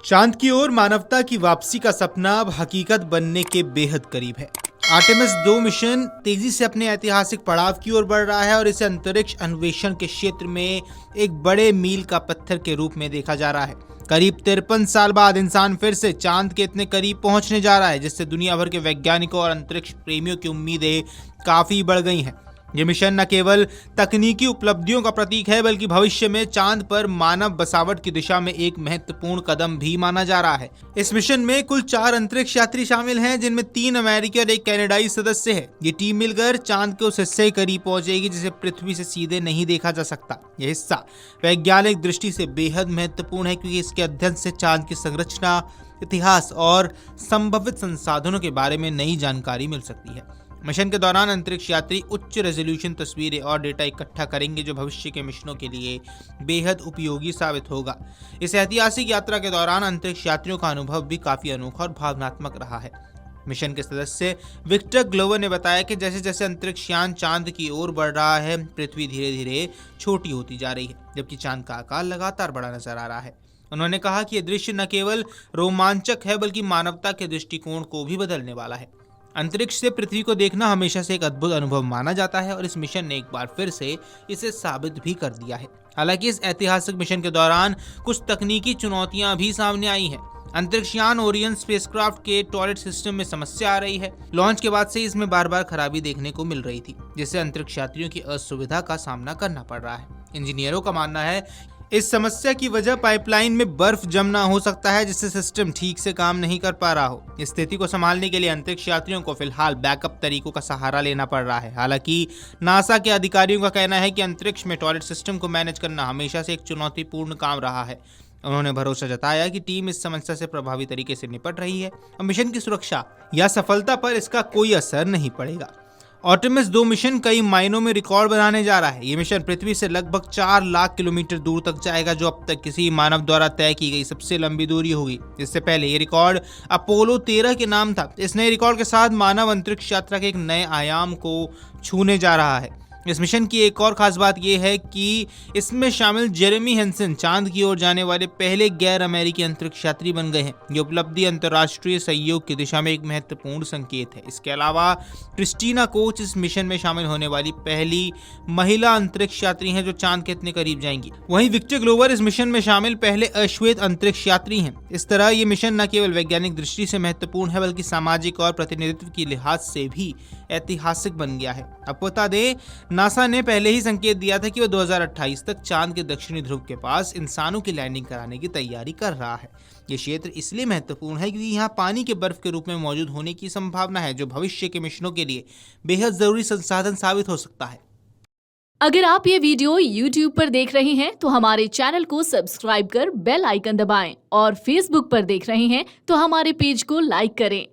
चांद की ओर मानवता की वापसी का सपना अब हकीकत बनने के बेहद करीब है। आर्टेमिस 2 मिशन तेजी से अपने ऐतिहासिक पड़ाव की ओर बढ़ रहा है और इसे अंतरिक्ष अन्वेषण के क्षेत्र में एक बड़े मील का पत्थर के रूप में देखा जा रहा है। करीब 53 साल बाद इंसान फिर से चांद के इतने करीब पहुंचने जा रहा है, जिससे दुनिया भर के वैज्ञानिकों और अंतरिक्ष प्रेमियों की उम्मीदें काफी बढ़ गई हैं। ये मिशन न केवल तकनीकी उपलब्धियों का प्रतीक है, बल्कि भविष्य में चांद पर मानव बसावट की दिशा में एक महत्वपूर्ण कदम भी माना जा रहा है। इस मिशन में कुल 4 अंतरिक्ष यात्री शामिल हैं, जिनमें 3 अमेरिकी और 1 कनाडाई सदस्य है। ये टीम मिलकर चांद के उस हिस्से के करीब पहुंचेगी जिसे पृथ्वी से सीधे नहीं देखा जा सकता। यह हिस्सा वैज्ञानिक दृष्टि से बेहद महत्वपूर्ण है, क्योंकि इसके अध्ययन से चांद की संरचना, इतिहास और संभावित संसाधनों के बारे में नई जानकारी मिल सकती है। मिशन के दौरान अंतरिक्ष यात्री उच्च रेजोल्यूशन तस्वीरें और डेटा इकट्ठा करेंगे, जो भविष्य के मिशनों के लिए बेहद उपयोगी साबित होगा। इस ऐतिहासिक यात्रा के दौरान अंतरिक्ष यात्रियों का अनुभव भी काफी अनोखा और भावनात्मक रहा है। मिशन के सदस्य विक्टर ग्लोवर ने बताया कि जैसे जैसे अंतरिक्ष यान चांद की ओर बढ़ रहा है, पृथ्वी धीरे धीरे छोटी होती जा रही है, जबकि चांद का आकार लगातार बड़ा नजर आ रहा है। उन्होंने कहा कि यह दृश्य न केवल रोमांचक है, बल्कि मानवता के दृष्टिकोण को भी बदलने वाला है। अंतरिक्ष से पृथ्वी को देखना हमेशा से एक अद्भुत अनुभव माना जाता है, और इस मिशन ने एक बार फिर से इसे साबित भी कर दिया है। हालांकि इस ऐतिहासिक मिशन के दौरान कुछ तकनीकी चुनौतियां भी सामने आई हैं। अंतरिक्ष यान ओरियन स्पेसक्राफ्ट के टॉयलेट सिस्टम में समस्या आ रही है। लॉन्च के बाद से इसमें बार बार खराबी देखने को मिल रही थी, जिससे अंतरिक्ष यात्रियों की असुविधा का सामना करना पड़ रहा है। इंजीनियरों का मानना है इस समस्या की वजह पाइपलाइन में बर्फ जमना हो सकता है, जिससे सिस्टम ठीक से काम नहीं कर पा रहा हो। इस स्थिति को संभालने के लिए अंतरिक्ष यात्रियों को फिलहाल बैकअप तरीकों का सहारा लेना पड़ रहा है। हालांकि नासा के अधिकारियों का कहना है कि अंतरिक्ष में टॉयलेट सिस्टम को मैनेज करना हमेशा से एक चुनौतीपूर्ण काम रहा है। उन्होंने भरोसा जताया कि टीम इस समस्या से प्रभावी तरीके से निपट रही है और मिशन की सुरक्षा या सफलता पर इसका कोई असर नहीं पड़ेगा। आर्टेमिस 2 मिशन कई मायनों में रिकॉर्ड बनाने जा रहा है। ये मिशन पृथ्वी से लगभग 4 लाख किलोमीटर दूर तक जाएगा, जो अब तक किसी मानव द्वारा तय की गई सबसे लंबी दूरी होगी। इससे पहले ये रिकॉर्ड अपोलो 13 के नाम था। इस नए रिकॉर्ड के साथ मानव अंतरिक्ष यात्रा के एक नए आयाम को छूने जा रहा है। इस मिशन की एक और खास बात यह है कि इसमें शामिल जेरेमी हेंसन चांद की ओर जाने वाले पहले गैर अमेरिकी अंतरिक्ष यात्री बन गए हैं। ये उपलब्धि अंतर्राष्ट्रीय सहयोग की दिशा में एक महत्वपूर्ण संकेत है। इसके अलावा क्रिस्टीना कोच इस मिशन में शामिल होने वाली पहली महिला अंतरिक्ष यात्री हैं जो चांद के इतने करीब जाएंगी। वहीं विक्टर ग्लोवर इस मिशन में शामिल पहले अश्वेत अंतरिक्ष यात्री हैं। इस तरह ये मिशन न केवल वैज्ञानिक दृष्टि से महत्वपूर्ण है, बल्कि सामाजिक और प्रतिनिधित्व की लिहाज से भी ऐतिहासिक बन गया है। आपको बता दें, नासा ने पहले ही संकेत दिया था कि वह 2028 तक चांद के दक्षिणी ध्रुव के पास इंसानों की लैंडिंग कराने की तैयारी कर रहा है। यह क्षेत्र इसलिए महत्वपूर्ण है क्योंकि यहाँ पानी के बर्फ के रूप में मौजूद होने की संभावना है, जो भविष्य के मिशनों के लिए बेहद जरूरी संसाधन साबित हो सकता है। अगर आप ये वीडियो YouTube पर देख रहे हैं तो हमारे चैनल को सब्सक्राइब कर बेल आइकन दबाएं, और Facebook पर देख रहे हैं तो हमारे पेज को लाइक करें।